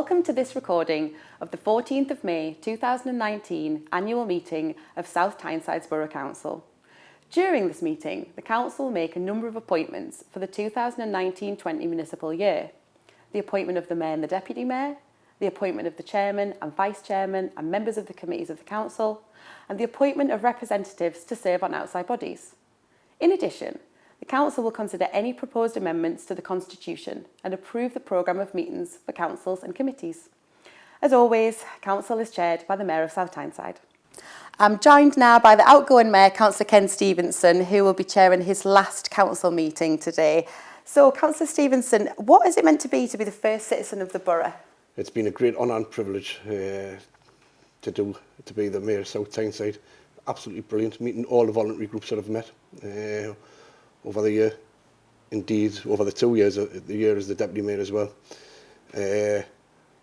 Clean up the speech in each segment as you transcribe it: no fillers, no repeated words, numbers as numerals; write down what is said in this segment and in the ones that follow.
Welcome to this recording of the 14th of May 2019 annual meeting of South Tyneside Borough Council. During this meeting, the Council will make a number of appointments for the 2019-20 municipal year. The appointment of the Mayor and the Deputy Mayor, the appointment of the Chairman and Vice Chairman and members of the committees of the Council, and the appointment of representatives to serve on outside bodies. In addition, the Council will consider any proposed amendments to the Constitution and approve the programme of meetings for councils and committees. As always, Council is chaired by the Mayor of South Tyneside. I'm joined now by the outgoing Mayor, Councillor Ken Stevenson, who will be chairing his last Council meeting today. So, Councillor Stevenson, what is it meant to be the first citizen of the borough? It's been a great honour and privilege to be the Mayor of South Tyneside. Absolutely brilliant, meeting all the voluntary groups that I've met over the year. Indeed, over the 2 years, the year as the Deputy Mayor as well.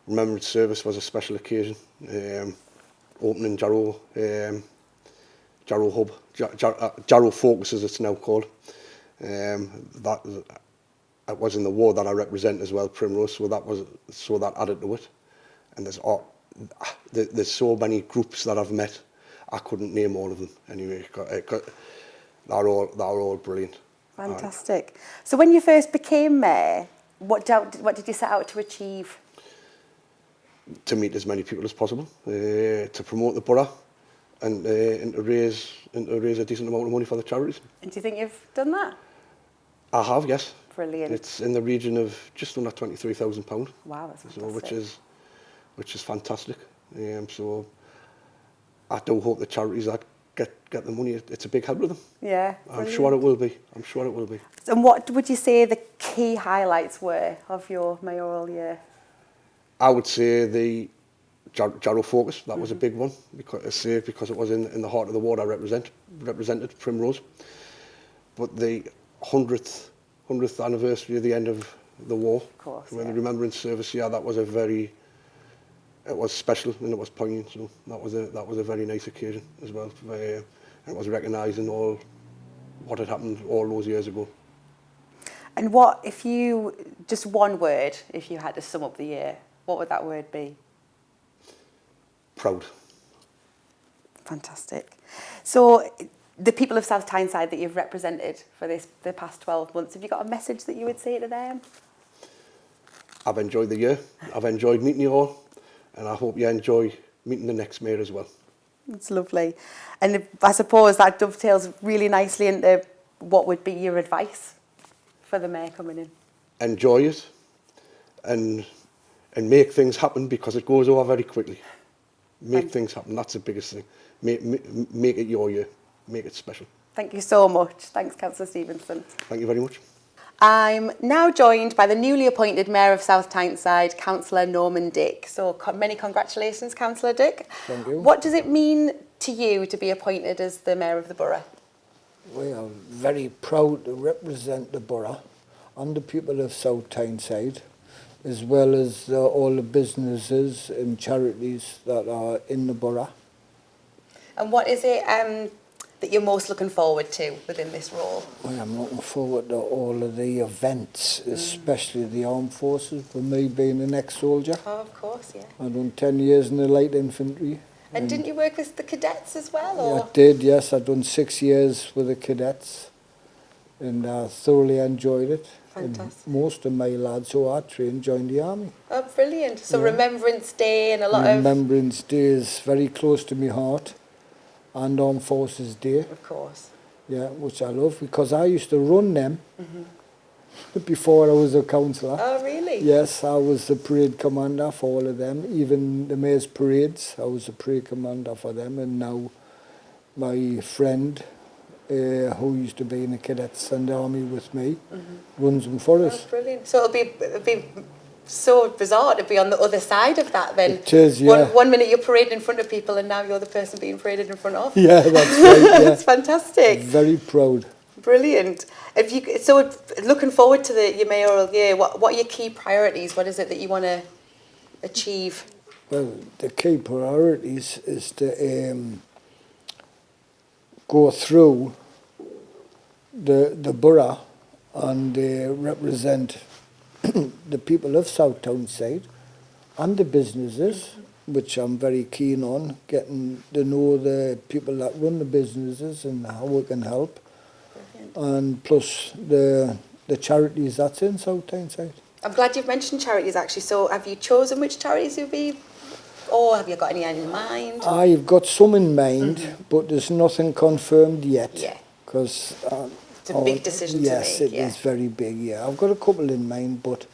Remembrance service was a special occasion. Opening Jarrow Hub, Jarrow Focus as it's now called. That was in the ward that I represent as well, Primrose, so that added to it. And there's so many groups that I've met, I couldn't name all of them anyway. They're all brilliant. Fantastic. So when you first became Mayor, what did you set out to achieve? To meet as many people as possible, to promote the borough, and to raise a decent amount of money for the charities. And do you think you've done that? I have, yes. Brilliant. It's in the region of just under £23,000. Wow, that's fantastic. So which is fantastic. So I do hope the charities that get the money, it's a big help with them. Yeah, brilliant. I'm sure it will be. And what would you say the key highlights were of your mayoral year? I would say the Jarrow Focus, that was a big one, because it was in the heart of the ward I represented, Primrose. But the 100th anniversary of the end of the war, of course, the remembrance service, that was it was special and it was poignant, so that was a very nice occasion as well. And it was recognising all what had happened all those years ago. And just one word, if you had to sum up the year, what would that word be? Proud. Fantastic. So the people of South Tyneside that you've represented for the past 12 months, have you got a message that you would say to them? I've enjoyed the year. I've enjoyed meeting you all, and I hope you enjoy meeting the next Mayor as well. It's lovely. And I suppose that dovetails really nicely into what would be your advice for the Mayor coming in. Enjoy it and make things happen, because it goes over very quickly. Make things happen, that's the biggest thing. Make it your year, make it special. Thank you so much. Thanks, Councillor Stevenson. Thank you very much. I'm now joined by the newly appointed Mayor of South Tyneside, Councillor Norman Dick. So many congratulations, Councillor Dick. Thank you. What does it mean to you to be appointed as the Mayor of the borough? We are very proud to represent the borough and the people of South Tyneside, as well as all the businesses and charities that are in the borough. And what is it that you're most looking forward to within this role? Well, I'm looking forward to all of the events, especially the armed forces, for me being an ex-soldier. Oh, of course, yeah. I've done 10 years in the light infantry. And didn't you work with the cadets as well? Or? Yeah, I did, yes. I've done 6 years with the cadets, and I thoroughly enjoyed it. Fantastic. And most of my lads who I trained joined the army. Oh, brilliant. So Remembrance Day and Remembrance Day is very close to my heart. And Armed Forces Day. Of course. Yeah, which I love, because I used to run them before I was a councillor. Oh, really? Yes, I was the parade commander for all of them. Even the Mayor's parades, I was the parade commander for them. And now my friend, who used to be in the cadets and the army with me, runs them for us. Oh, brilliant. So it'll be so bizarre to be on the other side of that then. It is, yeah. One minute you're parading in front of people and now you're the person being paraded in front of. Yeah, that's right, yeah. It's fantastic. Very proud. Brilliant. So looking forward to your mayoral year, what are your key priorities? What is it that you want to achieve? Well, the key priorities is to go through the borough and represent the people of South Tyneside and the businesses, which I'm very keen on, getting to know the people that run the businesses and how we can help. And plus the charities that's in South Tyneside. I'm glad you've mentioned charities actually. So have you chosen which charities you'll be, or have you got any in mind? I've got some in mind, but there's nothing confirmed yet. Yeah. Because It's a big decision to make. Yes, it is very big, yeah. I've got a couple in mind, but...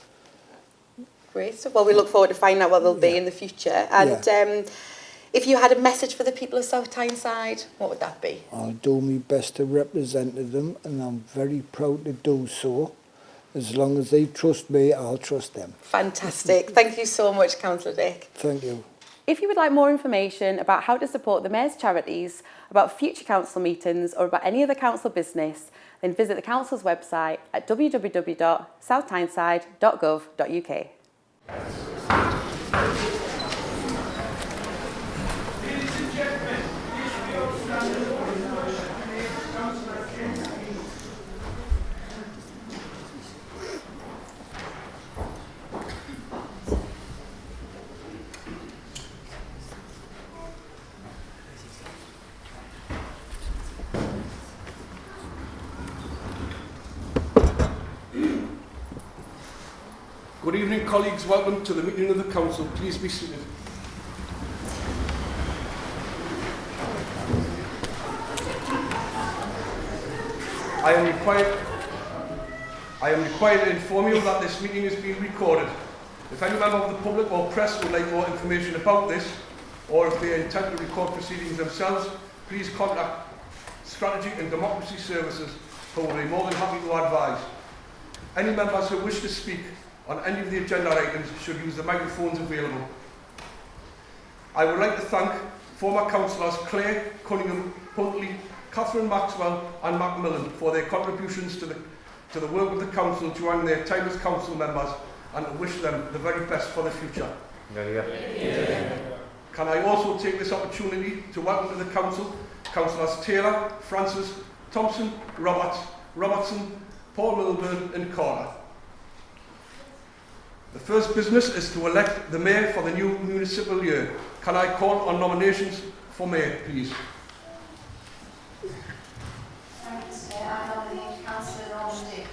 Great. So, well, we look forward to finding out what they'll be in the future. And if you had a message for the people of South Tyneside, what would that be? I'll do my best to represent them, and I'm very proud to do so. As long as they trust me, I'll trust them. Fantastic. Thank you so much, Councillor Dick. Thank you. If you would like more information about how to support the Mayor's charities, about future council meetings or about any other council business, then visit the council's website at www.southtyneside.gov.uk. Good evening, colleagues. Welcome to the meeting of the Council. Please be seated. I am required to inform you that this meeting is being recorded. If any member of the public or press would like more information about this, or if they intend to record proceedings themselves, please contact Strategy and Democracy Services, who will be more than happy to advise. Any members who wish to speak on any of the agenda items should use the microphones available. I would like to thank former councillors Clare, Cunningham, Huntley, Catherine Maxwell and Macmillan for their contributions to the work of the council during their time as council members, and to wish them the very best for the future. Can I also take this opportunity to welcome to the council Councillors Taylor, Francis, Thompson, Robertson, Paul Milburn and Carter. The first business is to elect the Mayor for the new municipal year. Can I call on nominations for Mayor, please? Thanks, I nominate Councillor Norman Dick.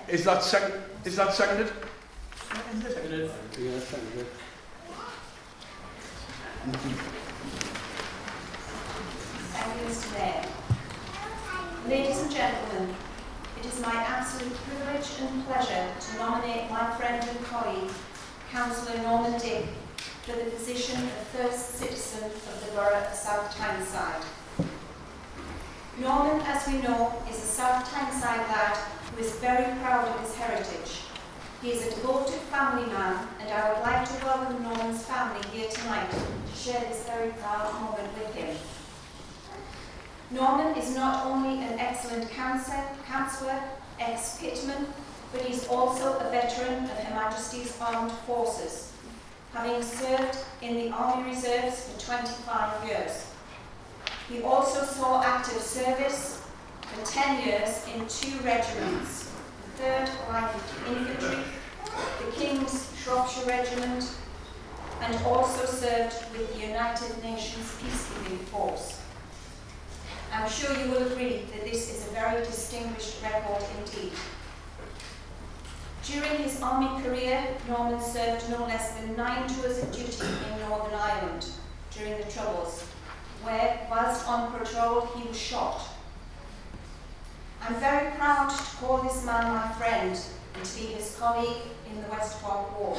Is that seconded? Seconded. Yeah, seconded. Thank you, Mr. Mayor. Ladies and gentlemen, it is my absolute privilege and pleasure to nominate my friend and colleague, Councillor Norman Dick, for the position of First Citizen of the Borough of South Tyneside. Norman, as we know, is a South Tyneside lad who is very proud of his heritage. He is a devoted family man, and I would like to welcome Norman's family here tonight to share this very proud moment with him. Norman is not only an excellent councillor, ex-pitman, but he's also a veteran of Her Majesty's Armed Forces, having served in the Army Reserves for 25 years. He also saw active service for 10 years in 2 regiments, the 3rd Light Infantry, the King's Shropshire Regiment, and also served with the United Nations Peacekeeping Force. I'm sure you will agree that this is a very distinguished record indeed. During his army career, Norman served no less than 9 tours of duty in Northern Ireland during the Troubles, where, whilst on patrol, he was shot. I'm very proud to call this man my friend and to be his colleague in the Westport War,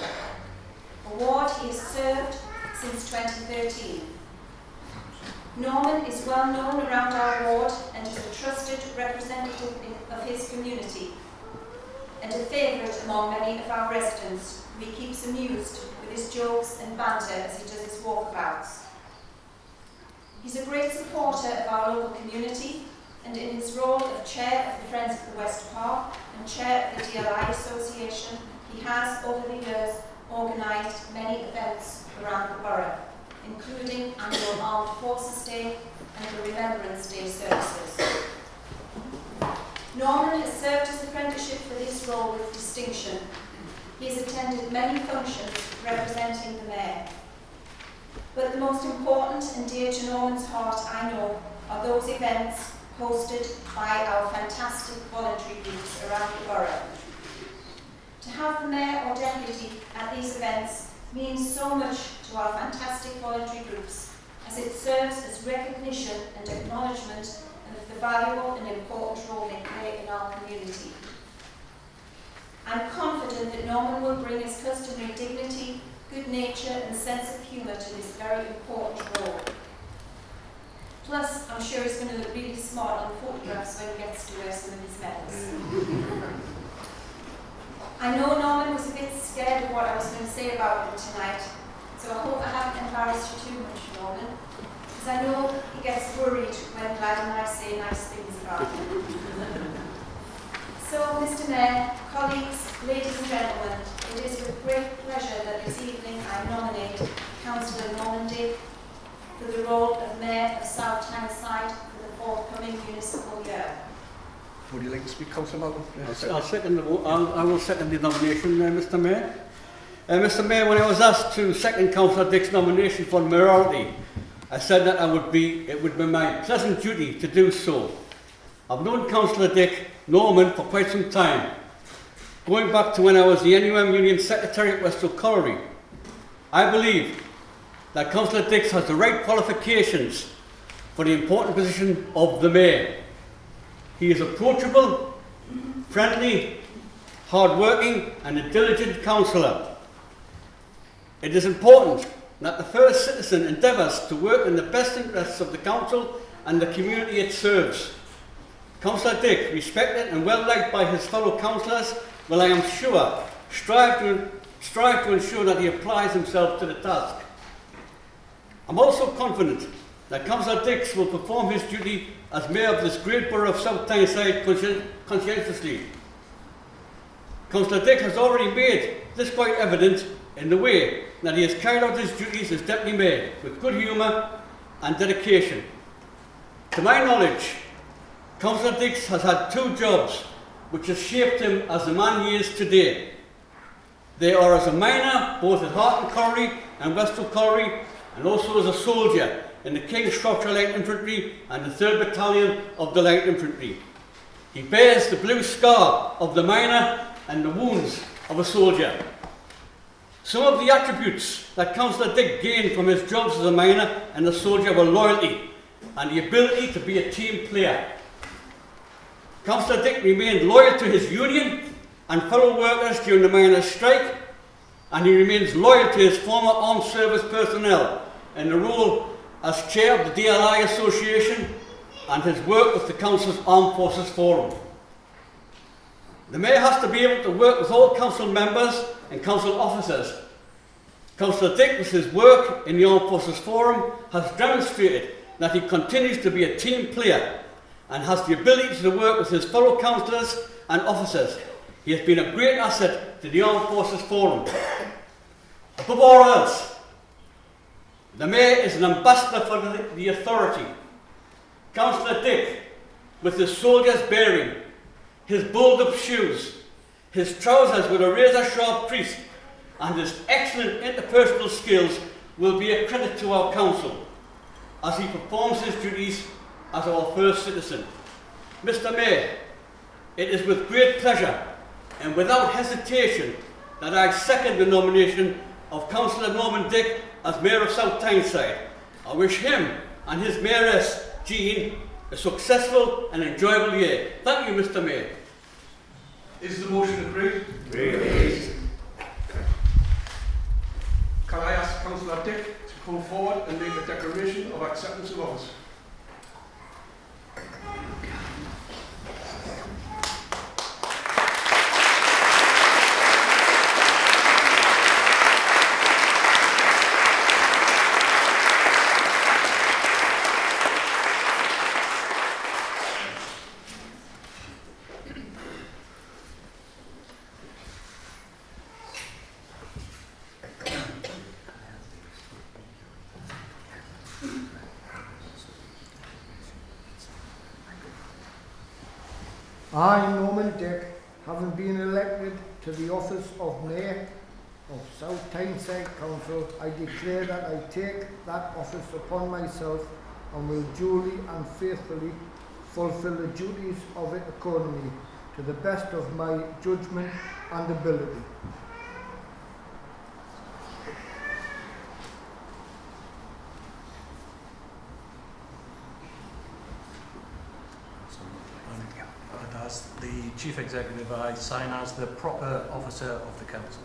a ward he has served since 2013. Norman is well known around our ward and is a trusted representative of his community and a favourite among many of our residents, who he keeps amused with his jokes and banter as he does his walkabouts. He's a great supporter of our local community, and in his role of Chair of the Friends of the West Park and Chair of the DLI Association, he has over the years organised many events around the borough, including annual Armed Forces Day and the Remembrance Day services. Norman has served his apprenticeship for this role with distinction. He has attended many functions representing the Mayor. But the most important and dear to Norman's heart, I know, are those events hosted by our fantastic voluntary groups around the borough. To have the Mayor or Deputy at these events means so much to our fantastic voluntary groups, as it serves as recognition and acknowledgement of the valuable and important role they play in our community. I'm confident that Norman will bring his customary dignity, good nature and sense of humour to this very important role. Plus, I'm sure he's going to look really smart on photographs when he gets to wear some of his medals. I know Norman was a bit scared of what I was going to say about him tonight, so I hope I haven't embarrassed you too much, Norman, because I know he gets worried when Vlad and I say nice things about him. So, Mr. Mayor, colleagues, ladies and gentlemen, it is with great pleasure that this evening I nominate Councillor Norman Dick for the role of Mayor of South Tyneside for the forthcoming municipal year. Would you like to speak, Councillor Malcolm? I will second the nomination, Mr. Mayor. Mr. Mayor, when I was asked to second Councillor Dick's nomination for mayoralty, I said that it would be my pleasant duty to do so. I've known Councillor Dick Norman for quite some time, going back to when I was the NUM Union Secretary at Westall Colliery. I believe that Councillor Dix has the right qualifications for the important position of the Mayor. He is approachable, friendly, hard-working and a diligent councillor. It is important that the first citizen endeavours to work in the best interests of the council and the community it serves. Councillor Dick, respected and well liked by his fellow councillors, will, I am sure, strive to ensure that he applies himself to the task. I'm also confident that Councillor Dix will perform his duty as Mayor of this great borough of South Tyneside conscientiously. Councillor Dick has already made this quite evident in the way that he has carried out his duties as Deputy Mayor with good humour and dedication. To my knowledge, Councillor Dix has had two jobs which have shaped him as the man he is today. They are as a miner, both at Harton Colliery and Westall Colliery, and also as a soldier in the King's Shropshire Light Infantry and the 3rd Battalion of the Light Infantry. He bears the blue scar of the miner and the wounds of a soldier. Some of the attributes that Councillor Dick gained from his jobs as a miner and a soldier were loyalty and the ability to be a team player. Councillor Dick remained loyal to his union and fellow workers during the miners' strike, and he remains loyal to his former armed service personnel in the role as chair of the DLI Association and his work with the Council's Armed Forces Forum. The Mayor has to be able to work with all Council members and Council officers. Councillor Dick, with his work in the Armed Forces Forum, has demonstrated that he continues to be a team player and has the ability to work with his fellow councillors and officers. He has been a great asset to the Armed Forces Forum. Above all else, the Mayor is an ambassador for the authority. Councillor Dick, with his soldier's bearing, his bulled-up shoes, his trousers with a razor-sharp crease, and his excellent interpersonal skills will be a credit to our council as he performs his duties as our first citizen. Mr. Mayor, it is with great pleasure and without hesitation that I second the nomination of Councillor Norman Dick as Mayor of South Tyneside. I wish him and his Mayoress, Jean, a successful and enjoyable year. Thank you, Mr. Mayor. Is the motion agreed? Agreed. Can I ask Councillor Dick to come forward and make a declaration of acceptance of office? I, Norman Dick, having been elected to the office of Mayor of South Tyneside Council, I declare that I take that office upon myself and will duly and faithfully fulfil the duties of it accordingly to the best of my judgment and ability. As the Chief Executive, I sign as the proper officer of the Council.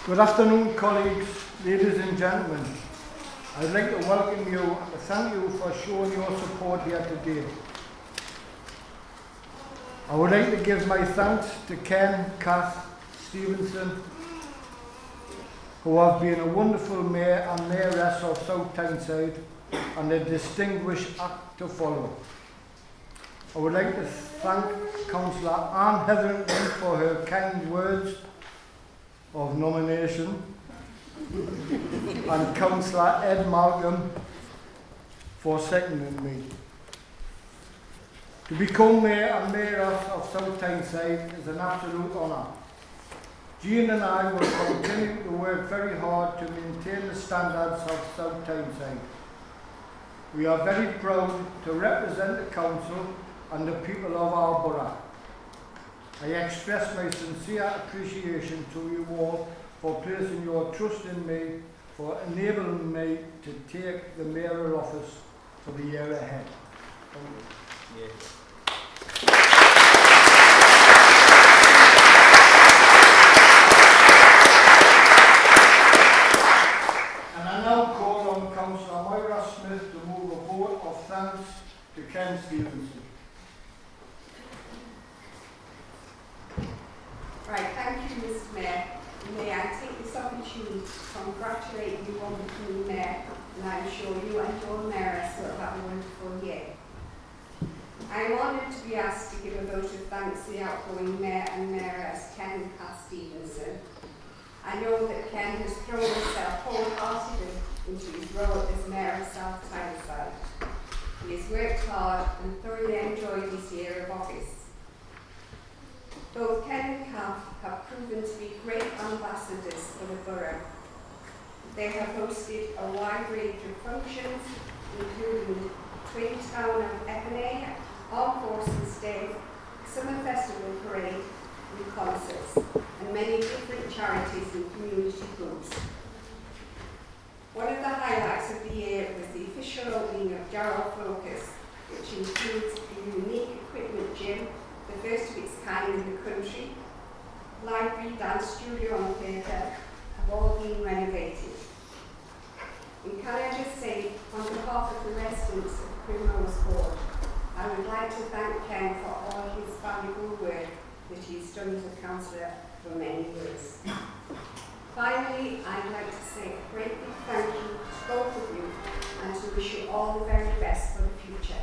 Good afternoon, colleagues, ladies and gentlemen. I'd like to welcome you and thank you for showing your support here today. I would like to give my thanks to Ken, Kath, Stevenson, who have been a wonderful mayor and mayoress of South Tyneside and a distinguished act to follow. I would like to thank Councillor Anne Hetherington for her kind words of nomination and Councillor Ed Malcolm for seconding me. To become Mayor and Mayoress of South Tyneside is an absolute honour. Jean and I will continue to work very hard to maintain the standards of South Tyneside. We are very proud to represent the Council and the people of our borough. I express my sincere appreciation to you all for placing your trust in me, for enabling me to take the mayoral office for the year ahead. Thank you. And I now call on Councillor Moira Smith to move a vote of thanks to Ken Stevenson. Right, thank you, Mr. Mayor. May I take this opportunity to congratulate you on becoming Mayor, and I'm sure you and your Mayoress will have a wonderful year. I am honoured to be asked to give a vote of thanks to the outgoing Mayor and Mayoress, Ken and Kath Stevenson. I know that Ken has thrown himself wholeheartedly into his role as Mayor of South Tyneside. He has worked hard and thoroughly enjoyed his year of office. Both Ken and Kath have proven to be great ambassadors for the borough. They have hosted a wide range of functions, including Twin Town of Epinay, Armed Forces Day, Summer Festival Parade, and concerts, and many different charities and community groups. One of the highlights of the year was the official opening of Jarrow Focus, which includes a unique equipment gym, the first of its kind in the country, library, dance studio and theatre have all been renovated. And can I just say, on behalf of the residents of Primrose Court, I would like to thank Ken for all his valuable work that he's done as a councillor for many years. Finally, I'd like to say a great big thank you to both of you and to wish you all the very best for the future.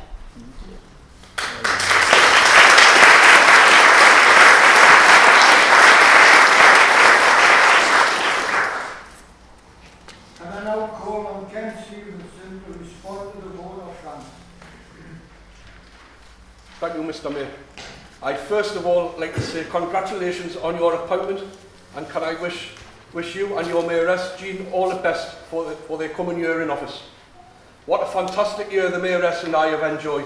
And I now call on Ken Stevenson to respond to the vote of thanks. Thank you, Mr. Mayor. I'd first of all like to say congratulations on your appointment, and can I wish you and your Mayoress, Jean, all the best for their coming year in office. What a fantastic year the Mayoress and I have enjoyed.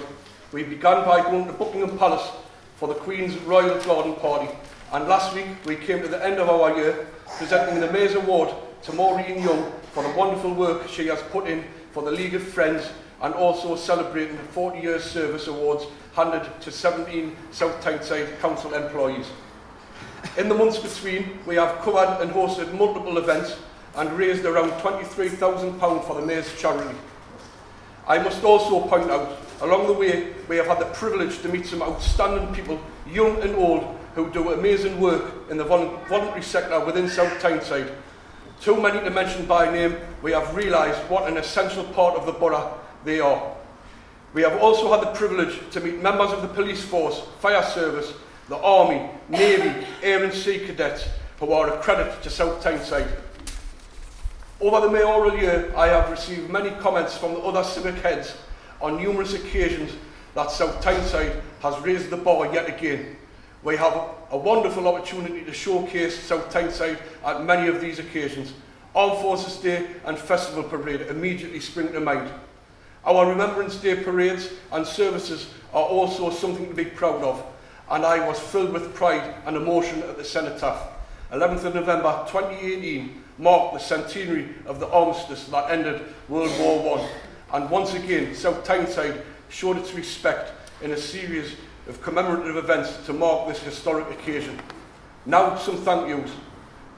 We began by going to Buckingham Palace for the Queen's Royal Garden Party, and last week we came to the end of our year presenting the Mayor's Award to Maureen Young for the wonderful work she has put in for the League of Friends, and also celebrating the 40 years service awards handed to 17 South Tyneside Council employees. In the months between, we have covered and hosted multiple events and raised around £23,000 for the Mayor's charity. I must also point out, along the way, we have had the privilege to meet some outstanding people, young and old, who do amazing work in the voluntary sector within South Tyneside. Too many to mention by name, we have realised what an essential part of the borough they are. We have also had the privilege to meet members of the police force, fire service, the Army, Navy, Air and Sea Cadets, who are a credit to South Tyneside. Over the mayoral year, I have received many comments from the other civic heads on numerous occasions that South Tyneside has raised the bar yet again. We have a wonderful opportunity to showcase South Tyneside at many of these occasions. Armed Forces Day and Festival Parade immediately spring to mind. Our Remembrance Day parades and services are also something to be proud of, and I was filled with pride and emotion at the cenotaph. 11th of November 2018 marked the centenary of the armistice that ended World War I, and once again South Tyneside showed its respect in a series of commemorative events to mark this historic occasion. Now some thank yous.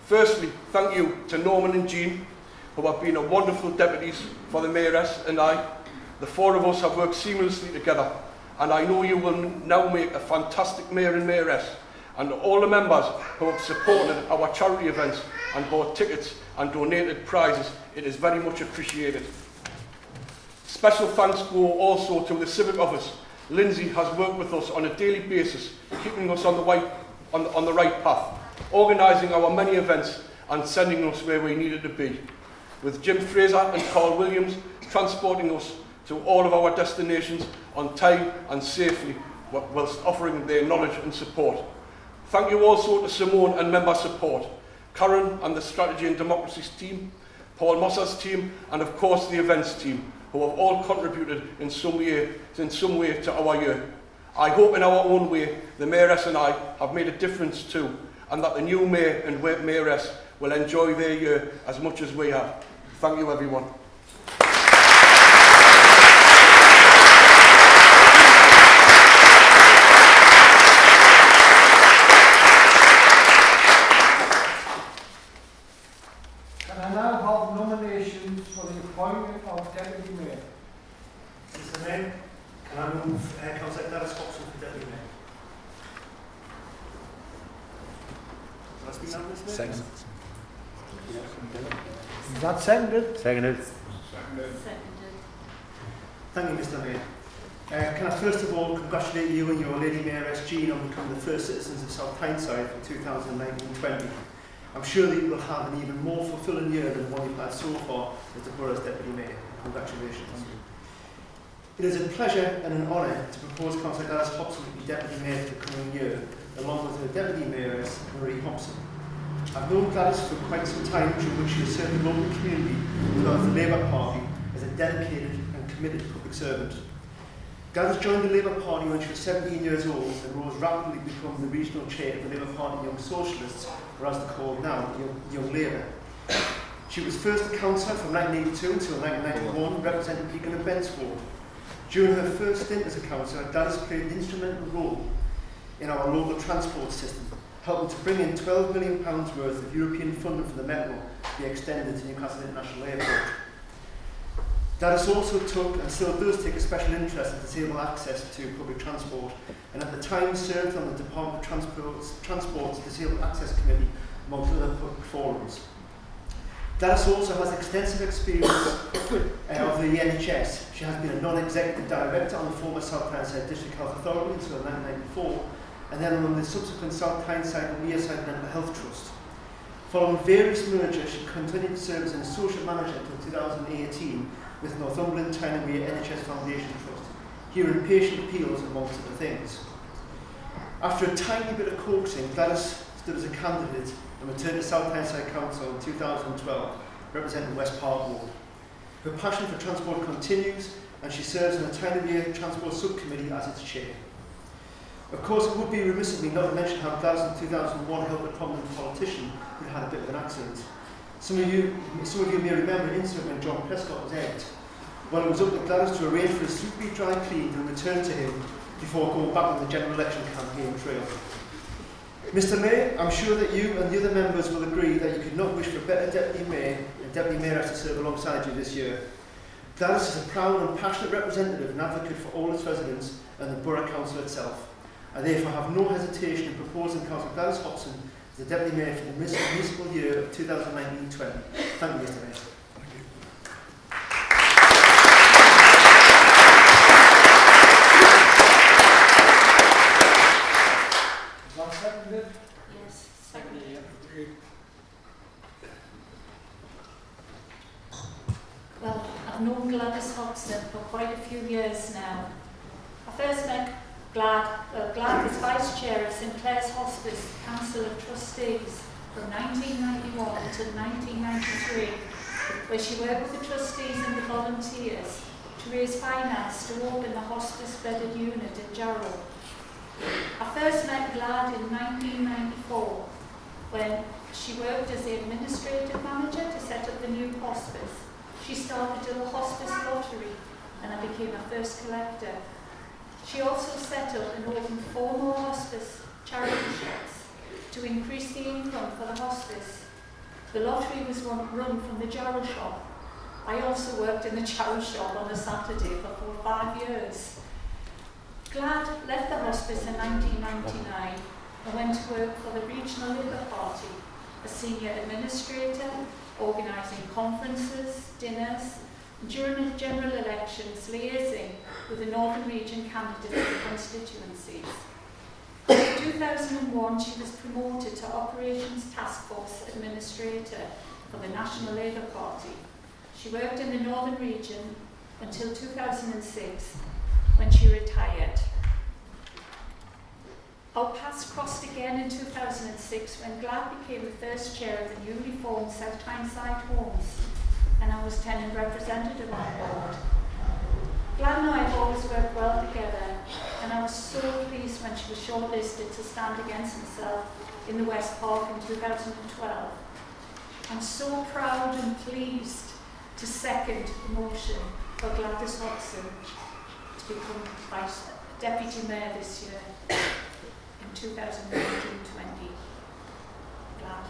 Firstly, thank you to Norman and Jean, who have been a wonderful deputies for the Mayoress and I. The four of us have worked seamlessly together, and I know you will now make a fantastic Mayor and Mayoress. And all the members who have supported our charity events and bought tickets and donated prizes, it is very much appreciated. Special thanks go also to the Civic Office. Lindsay has worked with us on a daily basis, keeping us on the right path, organising our many events and sending us where we needed to be, with Jim Fraser and Carl Williams transporting us to all of our destinations on time and safely, whilst offering their knowledge and support. Thank you also to Simone and member support, Karen and the Strategy and Democracies team, Paul Mossa's team, and of course the events team, who have all contributed in some way to our year. I hope in our own way the Mayoress and I have made a difference too, and that the new Mayor and Mayoress will enjoy their year as much as we have. Thank you everyone. Can I now have nominations for the appointment of Deputy Mayor? Mr. Mayor, can I move Councillor Dallas Hobson for Deputy Mayor? Has that been done, Mr. Mayor? Second. Is that seconded? Seconded. Thank you, Mr. Mayor. Can I first of all congratulate you and your Lady Mayoress Jean on becoming the first citizens of South Tyneside for 2019-20. I'm sure that you will have an even more fulfilling year than the one you've had so far as the Borough's Deputy Mayor. Congratulations. It is a pleasure and an honour to propose Councillor Dallas Hobson to be Deputy Mayor for the coming year, along with her Deputy Mayoress, Marie Hobson. I've known Gladys for quite some time, during which she has served the local community as well as the Labour Party as a dedicated and committed public servant. Gladys joined the Labour Party when she was 17 years old and rose rapidly to become the regional chair of the Labour Party Young Socialists, or as they're called now, Young Labour. She was first a councillor from 1982 until 1991, representing Beacon and Bents Ward. During her first stint as a councillor, Gladys played an instrumental role in our local transport system, helping to bring in £12 million worth of European funding for the metro to be extended to Newcastle International Airport. Gladys also took, and still does take, a special interest in disabled access to public transport, and at the time served on the Department of Transport's Disabled Access Committee, amongst other public forums. Gladys also has extensive experience of the NHS. She has been a non-executive director on the former South Tyneside District Health Authority until 1994, and then on the subsequent South Tyneside and Wearside Mental Health Trust. Following various mergers, she continued to serve as an associate manager until 2018 with Northumberland Tyne and Wear NHS Foundation Trust, hearing patient appeals amongst other things. After a tiny bit of coaxing, Gladys stood as a candidate and returned to South Tyneside Council in 2012, representing West Park Ward. Her passion for transport continues, and she serves on the Tyne and Wear Transport Subcommittee as its chair. Of course, it would be remiss of me not to mention how Gladys in 2001 helped a prominent politician who had a bit of an accident. Some of you may remember an incident when John Prescott was egged. Well, it was up to Gladys to arrange for his suit to be dry cleaned and returned to him before going back on the general election campaign trail. Mr Mayor, I'm sure that you and the other members will agree that you could not wish for a better Deputy Mayor and Deputy Mayoress to serve alongside you this year. Gladys is a proud and passionate representative and advocate for all its residents and the Borough Council itself. I therefore have no hesitation in proposing Councillor Gladys Hobson as the Deputy Mayor for the municipal year of 2019-20. Thank you, Mr Mayor. Yes, seconded. Well, I've known Gladys Hobson for quite a few years now. I first met Glad as Vice Chair of St Clair's Hospice Council of Trustees from 1991 to 1993, where she worked with the trustees and the volunteers to raise finance to open the hospice-bedded unit in Jarrow. I first met Glad in 1994 when she worked as the administrative manager to set up the new hospice. She started a hospice lottery and I became a first collector. She also set up and opened 4 more hospice charity shops to increase the income for the hospice. The lottery was run from the Jarrow shop. I also worked in the Jarrow shop on a Saturday for 4 or 5 years. Glad left the hospice in 1999 and went to work for the Regional Labour Party as senior administrator, organising conferences, dinners, and during the general elections liaising with the Northern Region candidates for constituencies. In 2001 she was promoted to Operations Task Force Administrator for the National Labour Party. She worked in the Northern Region until 2006 when she retired. Our paths crossed again in 2006 when Glad became the first chair of the newly formed South Tyneside Homes, and I was tenant representative on board. Glad and I have always worked well together, and I was so pleased when she was shortlisted to stand against myself in the West Park in 2012. I'm so proud and pleased to second the motion for Gladys Hobson to become Deputy Mayor this year in 2019-20. Glad.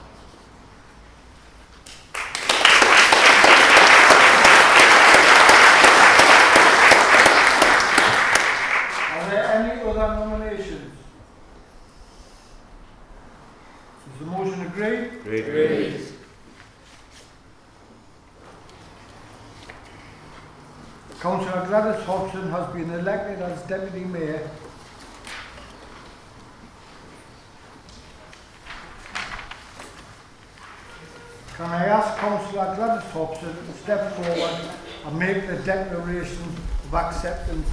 Are there any other nominations? Is the motion agreed? Agreed. Councillor Gladys Hobson has been elected as Deputy Mayor. Can I ask Councillor Gladys Hobson to step forward and make the declaration of acceptance?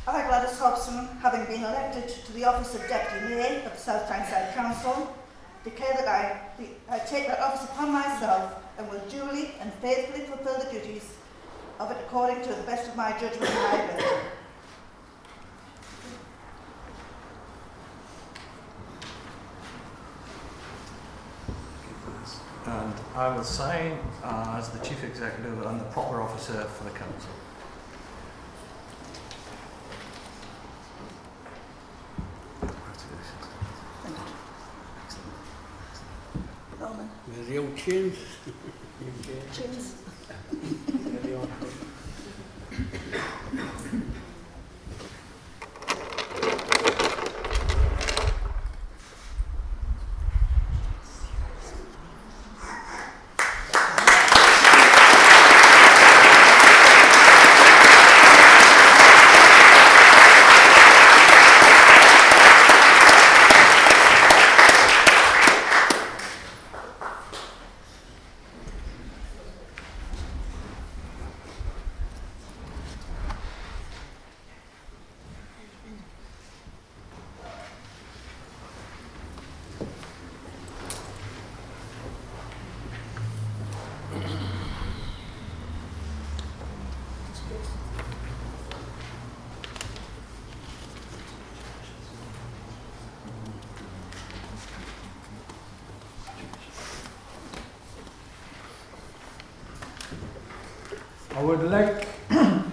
I, Gladys Hobson, having been elected elected to the office of Deputy Mayor of the South Tyneside Council, declare that I take that office upon myself and will duly and faithfully fulfil the duties of it according to the best of my judgment and my ability. And I will sign as the Chief Executive and the proper officer for the Council. Norman. There's the old chins. Chins.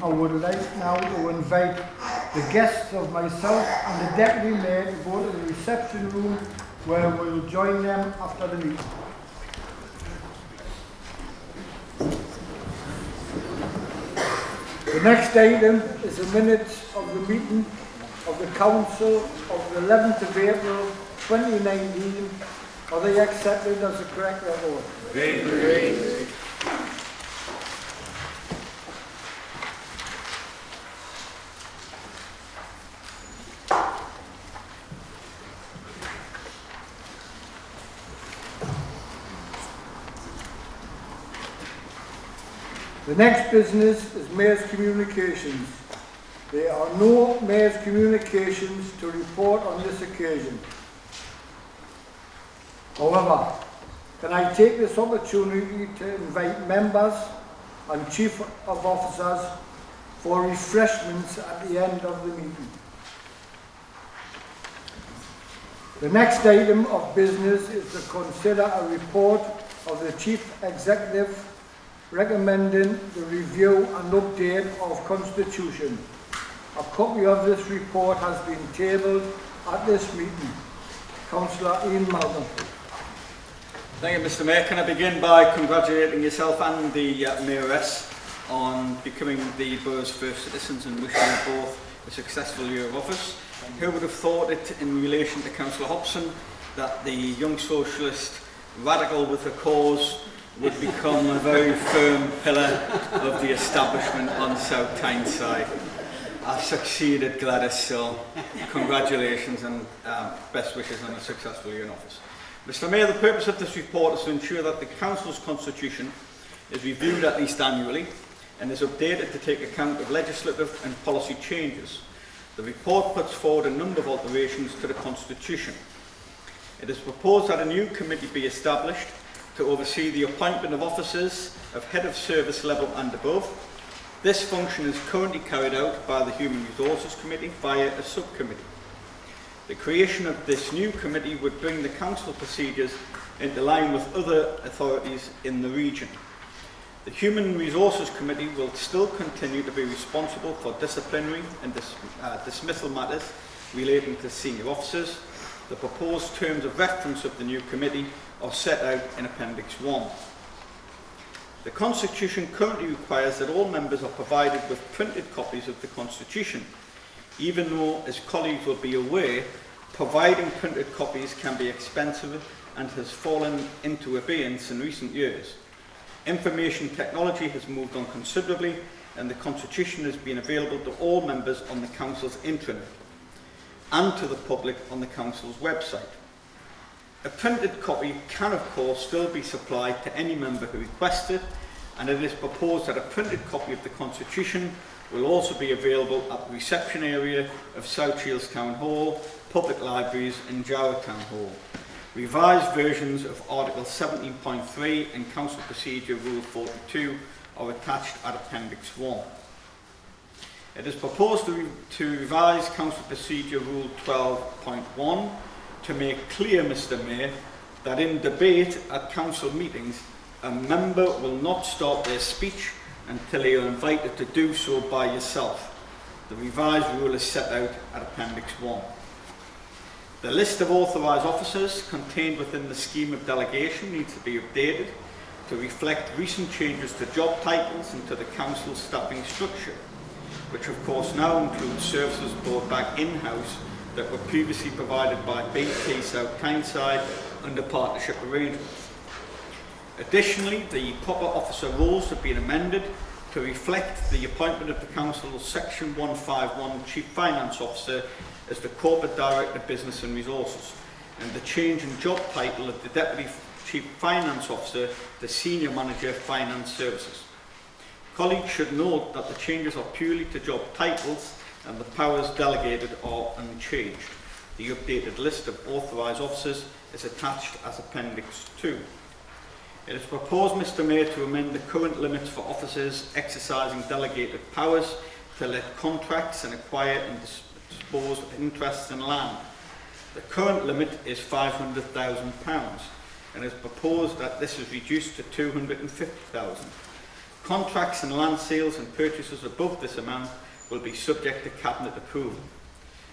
I would like now to invite the guests of myself and the Deputy Mayor to go to the reception room where we'll join them after the meeting. The next item is the minutes of the meeting of the Council of the 11th of April 2019. Are they accepted as the correct record? Great. The next business is Mayor's Communications. There are no Mayor's Communications to report on this occasion. However, can I take this opportunity to invite members and Chief of Officers for refreshments at the end of the meeting. The next item of business is to consider a report of the Chief Executive recommending the review and update of Constitution. A copy of this report has been tabled at this meeting. Councillor Ian Malcolm. Thank you, Mr. Mayor. Can I begin by congratulating yourself and the Mayoress on becoming the borough's first citizens and wishing you both a successful year of office. Who would have thought it in relation to Councillor Hobson that the young socialist radical with a cause would become a very firm pillar of the establishment on South Tyneside. I've succeeded, Gladys, so congratulations and best wishes on a successful year in office. Mr. Mayor, the purpose of this report is to ensure that the Council's constitution is reviewed at least annually and is updated to take account of legislative and policy changes. The report puts forward a number of alterations to the Constitution. It is proposed that a new committee be established to oversee the appointment of officers of head of service level and above. This function is currently carried out by the Human Resources Committee via a subcommittee. The creation of this new committee would bring the council procedures into line with other authorities in the region. The Human Resources Committee will still continue to be responsible for disciplinary and dismissal matters relating to senior officers. The proposed terms of reference of the new committee are set out in Appendix 1. The Constitution currently requires that all members are provided with printed copies of the Constitution, even though, as colleagues will be aware, providing printed copies can be expensive and has fallen into abeyance in recent years. Information technology has moved on considerably and the Constitution has been available to all members on the Council's intranet and to the public on the Council's website. A printed copy can, of course, still be supplied to any member who requests it, and it is proposed that a printed copy of the Constitution will also be available at the reception area of South Shields Town Hall, public libraries and Jarrow Town Hall. Revised versions of Article 17.3 and Council Procedure Rule 42 are attached at Appendix 1. It is proposed to revise Council Procedure Rule 12.1 to make clear, Mr Mayor, that in debate at council meetings, a member will not start their speech until they are invited to do so by yourself. The revised rule is set out at Appendix 1. The list of authorised officers contained within the scheme of delegation needs to be updated to reflect recent changes to job titles and to the council's staffing structure, which of course now includes services brought back in-house that were previously provided by BT South Tyneside under partnership arrangements. Additionally, the proper officer roles have been amended to reflect the appointment of the Council's Section 151 Chief Finance Officer as the Corporate Director of Business and Resources, and the change in job title of the Deputy Chief Finance Officer to Senior Manager Finance Services. Colleagues should note that the changes are purely to job titles and the powers delegated are unchanged. The updated list of authorised officers is attached as Appendix 2. It is proposed, Mr Mayor, to amend the current limits for officers exercising delegated powers to let contracts and acquire and dispose of interests in land. The current limit is £500,000 and it is proposed that this is reduced to £250,000. Contracts and land sales and purchases above this amount will be subject to Cabinet approval.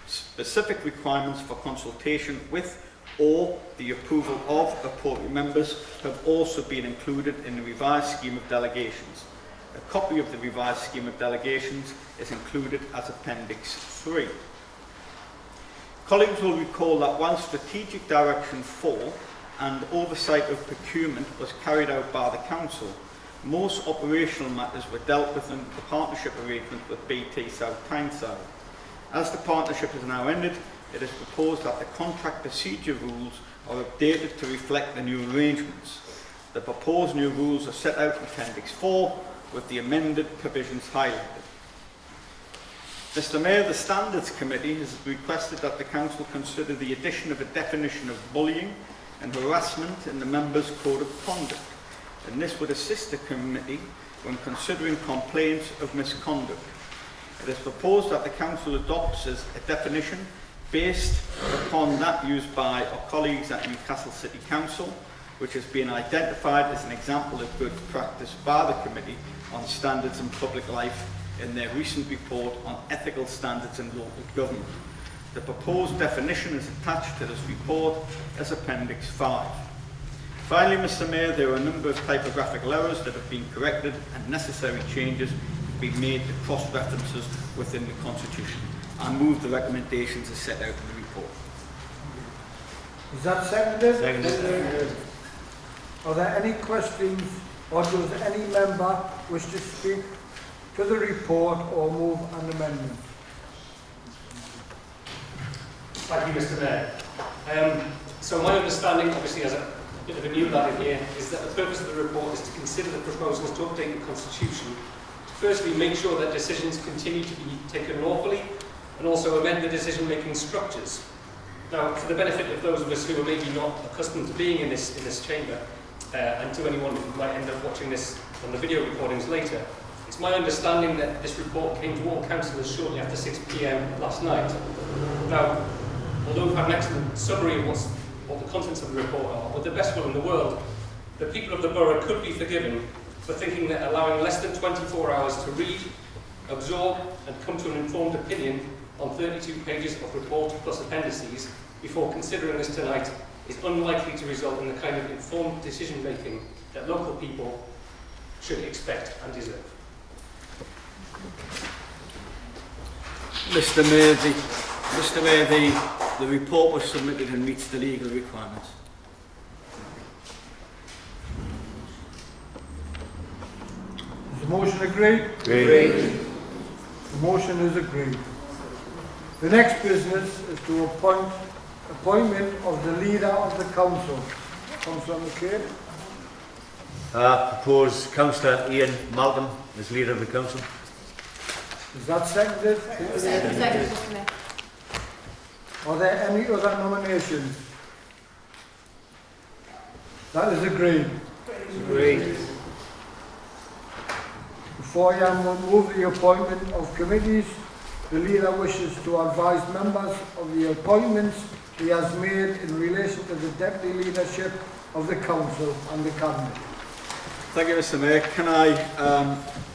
Specific requirements for consultation with or the approval of appropriate members have also been included in the revised scheme of delegations. A copy of the revised scheme of delegations is included as Appendix 3. Colleagues will recall that while strategic direction 4 and oversight of procurement was carried out by the Council, most operational matters were dealt with in the partnership arrangement with BT South Tyneside. As the partnership has now ended, it is proposed that the contract procedure rules are updated to reflect the new arrangements. The proposed new rules are set out in Appendix 4 with the amended provisions highlighted. Mr Mayor, the Standards Committee has requested that the Council consider the addition of a definition of bullying and harassment in the Members' Code of Conduct, and this would assist the Committee when considering complaints of misconduct. It is proposed that the Council adopts as a definition based upon that used by our colleagues at Newcastle City Council, which has been identified as an example of good practice by the Committee on Standards in Public Life in their recent report on ethical standards in local government. The proposed definition is attached to this report as Appendix 5. Finally, Mr Mayor, there are a number of typographical errors that have been corrected and necessary changes have been made to cross-references within the Constitution. I move the recommendations as set out in the report. Is that seconded? Seconded. Are there any questions or does any member wish to speak to the report or move an amendment? Thank you, Mr Mayor. So my understanding, obviously as a bit of a new lad in here, is that the purpose of the report is to consider the proposals to update the Constitution to firstly make sure that decisions continue to be taken lawfully and also amend the decision-making structures. Now, for the benefit of those of us who are maybe not accustomed to being in this chamber, and to anyone who might end up watching this on the video recordings later, it's my understanding that this report came to all councillors shortly after 6 p.m. last night. Now, although we've had an excellent summary of what the contents of the report are, with the best will in the world, the people of the borough could be forgiven for thinking that allowing less than 24 hours to read, absorb and come to an informed opinion on 32 pages of report plus appendices before considering this tonight is unlikely to result in the kind of informed decision making that local people should expect and deserve. Mr Mayor, the report was submitted and meets the legal requirements. Is the motion agreed? Agreed. The motion is agreed. The next business is to appointment of the leader of the council. Councillor McCabe. I propose Councillor Ian Malcolm as leader of the council. Is that seconded? Seconded, Mr Mayor. Are there any other nominations? That is agreed. Agreed. Before I move the appointment of committees, the leader wishes to advise members of the appointments he has made in relation to the deputy leadership of the council and the cabinet. Thank you, Mr Mayor. Can I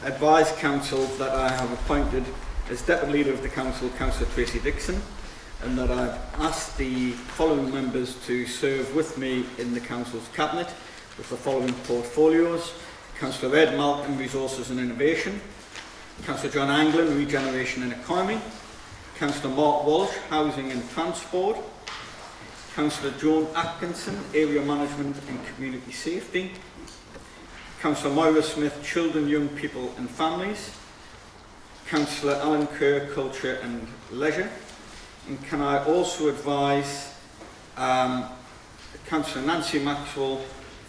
advise council that I have appointed as deputy leader of the council, Councillor Tracy Dixon, and that I've asked the following members to serve with me in the council's cabinet with the following portfolios: Councillor Ed Malcolm, Resources and Innovation; Councillor John Anglin, Regeneration and Economy; Councillor Mark Walsh, Housing and Transport; Councillor Joan Atkinson, Area Management and Community Safety; Councillor Moira Smith, Children, Young People and Families; Councillor Alan Kerr, Culture and Leisure. And can I also advise Councillor Nancy Maxwell,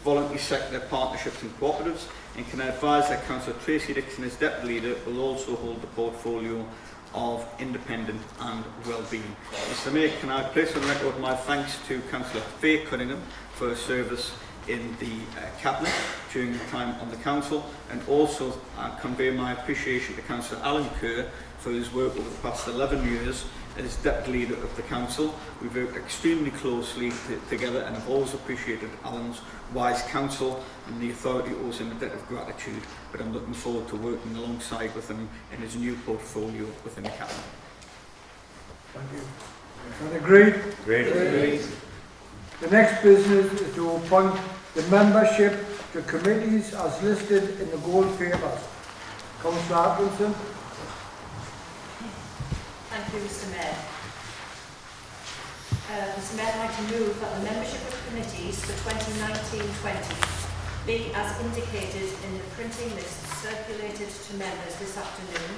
Voluntary Sector Partnerships and Cooperatives, and can I advise that Councillor Tracy Dixon as Deputy Leader will also hold the portfolio of Independent and Wellbeing. Mr Mayor, can I place on record my thanks to Councillor Faye Cunningham for her service in the Cabinet during the time on the Council, and also convey my appreciation to Councillor Alan Kerr for his work over the past 11 years as Deputy Leader of the Council. We've worked extremely closely together, and I've always appreciated Alan's wise counsel, and the authority owes him a debt of gratitude, but I'm looking forward to working alongside with him in his new portfolio within the Cabinet. Thank you. Is that agreed? Agreed. The next business is to appoint the membership to committees as listed in the gold papers. Councillor Atkinson. Thank you, Mr Mayor. Mr Mayor, I'd like to move that the membership of committees for 2019-20 be as indicated in the printing list circulated to members this afternoon,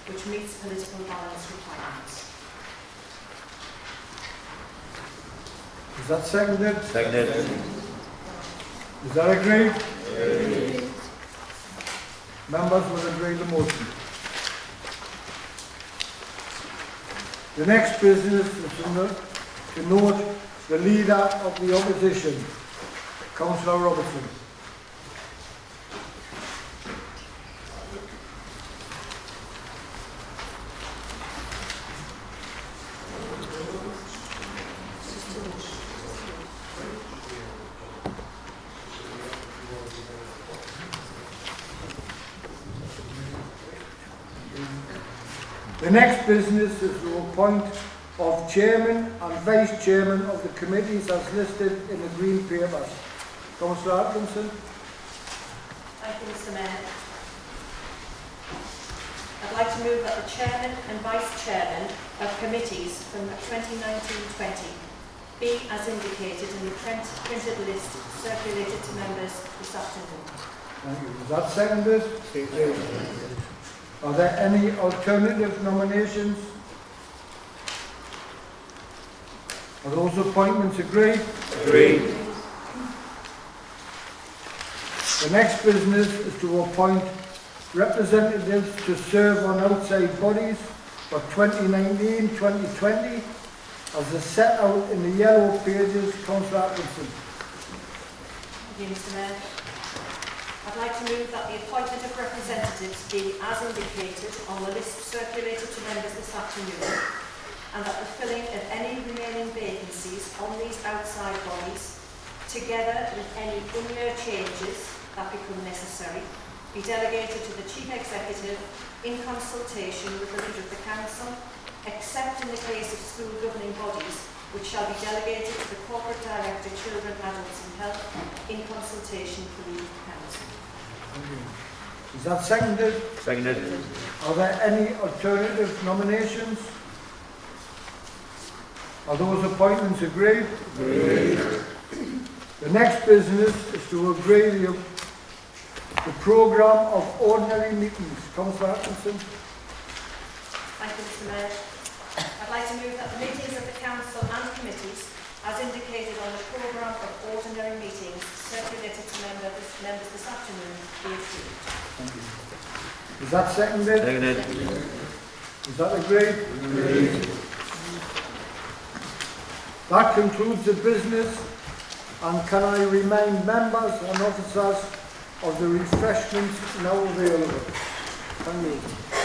which meets political balance requirements. Is that seconded? Seconded. Is that agreed? Agreed. Members will agree the motion. The next business is to note the leader of the opposition, Councillor Robertson. The next business is the appointment of chairman and vice chairman of the committees as listed in the green papers. Councillor Atkinson. Thank you, Mr Mayor. I'd like to move that the chairman and vice chairman of committees from 2019-20 be as indicated in the printed list circulated to members this afternoon. Thank you. Is that seconded? Are there any alternative nominations? Are those appointments agreed? Agreed. The next business is to appoint representatives to serve on outside bodies for 2019-2020 as is set out in the yellow pages. Councillor Atkinson. Thank you, Mr Mayor. I'd like to move that the appointment of representatives be as indicated on the list circulated to members this afternoon, and that the filling of any remaining vacancies on these outside bodies, together with any in-year changes that become necessary, be delegated to the Chief Executive in consultation with the leader of the Council, except in the case of school governing bodies, which shall be delegated to the Corporate Director, Children, Adults and Health, in consultation with the leader of the Council. Is that seconded? Seconded. Are there any alternative nominations? Are those appointments agreed? Agreed. The next business is to agree the programme of ordinary meetings. Councillor Atkinson. Thank you, Mr Mayor. I'd like to move that the meetings of the Council and committees as indicated on the programme of ordinary meetings circulated to members this afternoon, be approved. Thank you. Is that seconded? Seconded. Is that agreed? Agreed. That concludes the business, and can I remind members and officers of the refreshments now available? Thank you.